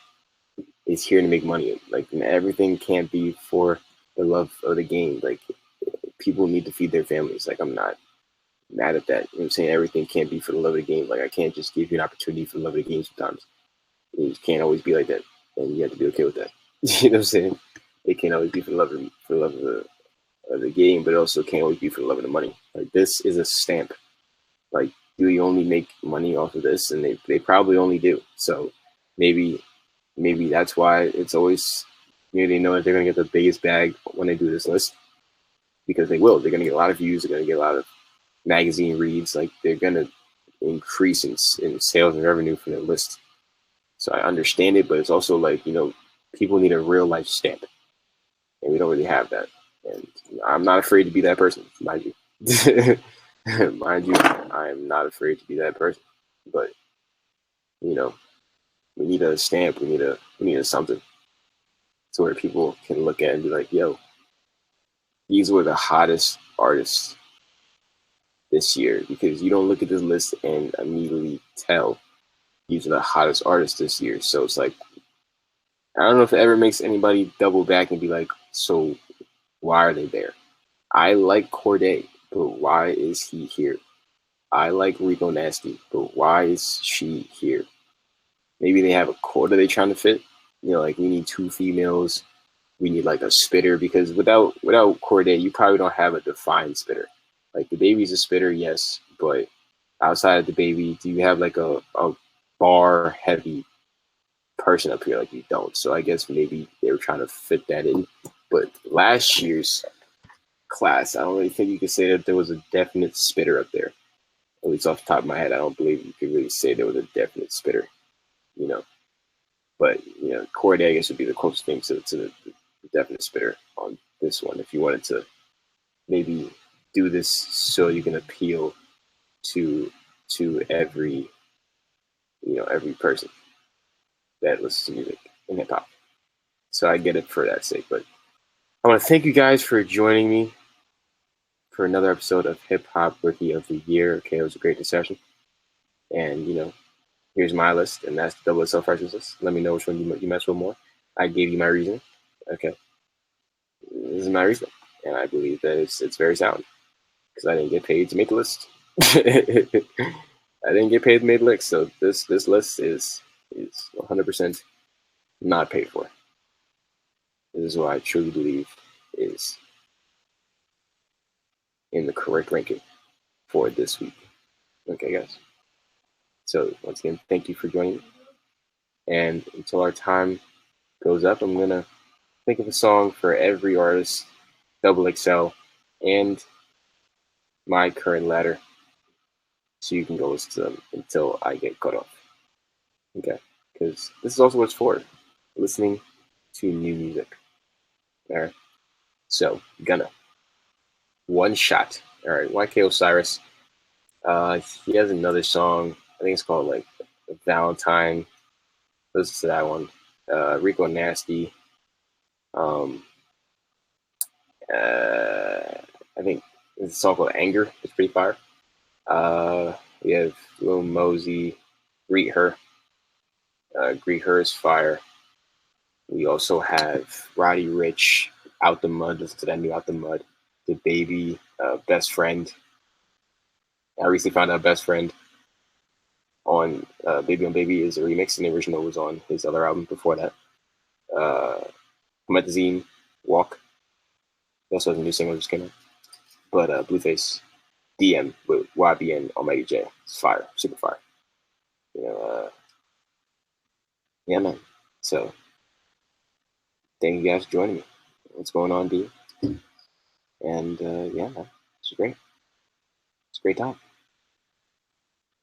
is here to make money. Like everything can't be for the love of the game. Like people need to feed their families. Like I'm not mad at that. You know what I'm saying? Everything can't be for the love of the game. Like I can't just give you an opportunity for the love of the game sometimes. It can't always be like that. And you have to be okay with that. You know what I'm saying? It can't always be for the love of the game, but it also can't always be for the love of the money. Like this is a stamp. Like, do you only make money off of this? And they probably only do. So maybe that's why it's always, they know that they're gonna get the biggest bag when they do this list. Because they will. They're gonna get a lot of views, they're gonna get a lot of magazine reads, like they're gonna increase in sales and revenue from their list. So I understand it, but it's also like, people need a real life stamp. And we don't really have that. And I'm not afraid to be that person, mind you. Mind you, I am not afraid to be that person. But we need a stamp, we need a something. So where people can look at it and be like, yo, these were the hottest artists this year, because you don't look at this list and immediately tell these are the hottest artists this year. So it's like, I don't know if it ever makes anybody double back and be like, so why are they there? I like Cordae, but why is he here? I like Rico Nasty, but why is she here? Maybe they have a quota they're trying to fit. Like we need 2 females. We need like a spitter, because without Cordae, you probably don't have a defined spitter. Like the baby's a spitter, yes, but outside of the baby, do you have like a bar heavy person up here? Like you don't. So I guess maybe they were trying to fit that in. But last year's class, I don't really think you could say that there was a definite spitter up there. At least off the top of my head, I don't believe you could really say there was a definite spitter. But Cordae, I guess, would be the closest thing to the definite spitter on this one. If you wanted to maybe do this so you can appeal to every every person that listens to music in hip hop. So I get it for that sake. But I want to thank you guys for joining me for another episode of Hip Hop Rookie of the Year. Okay, it was a great discussion. And here's my list, and that's the XXL Freshers list. Let me know which one you mess with more. I gave you my reasoning. Okay, this is my reasoning, and I believe that it's very sound, because I didn't get paid to make the list. I didn't get paid to make the list, so this list is 100% not paid for. This is what I truly believe is in the correct ranking for this week. Okay, guys. So once again, thank you for joining me. And until our time goes up, I'm gonna think of a song for every artist, XXL, and my current ladder so you can go listen to them until I get cut off. Okay, because this is also what it's for, listening to new music. All right, so Gunna, One Shot. All right, YK Osiris. He has another song. I think it's called like Valentine. Listen to that one. Rico Nasty. Um, I think it's a song called Anger. It's pretty fire. We have Lil Mosey, Greet Her. Greet Her is fire. We also have Roddy Rich, Out the Mud. Listen to that new Out the Mud. The Baby, Best Friend. I recently found out Best Friend on Baby on Baby is a remix, and the original was on his other album before that. Comethazine, Walk. He also has a new single just came out. But Blueface, DM with YBN Almighty J. It's fire, super fire. You know, yeah, man. So thank you guys for joining me. What's going on, D? And yeah, man, it's great. It's a great time.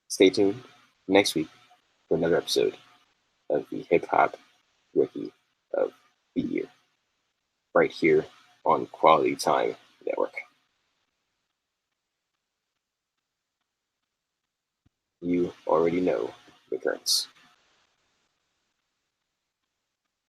Stay tuned next week for another episode of the Hip Hop Rookie of the Year, right here on Quality Time Network. You already know the currents.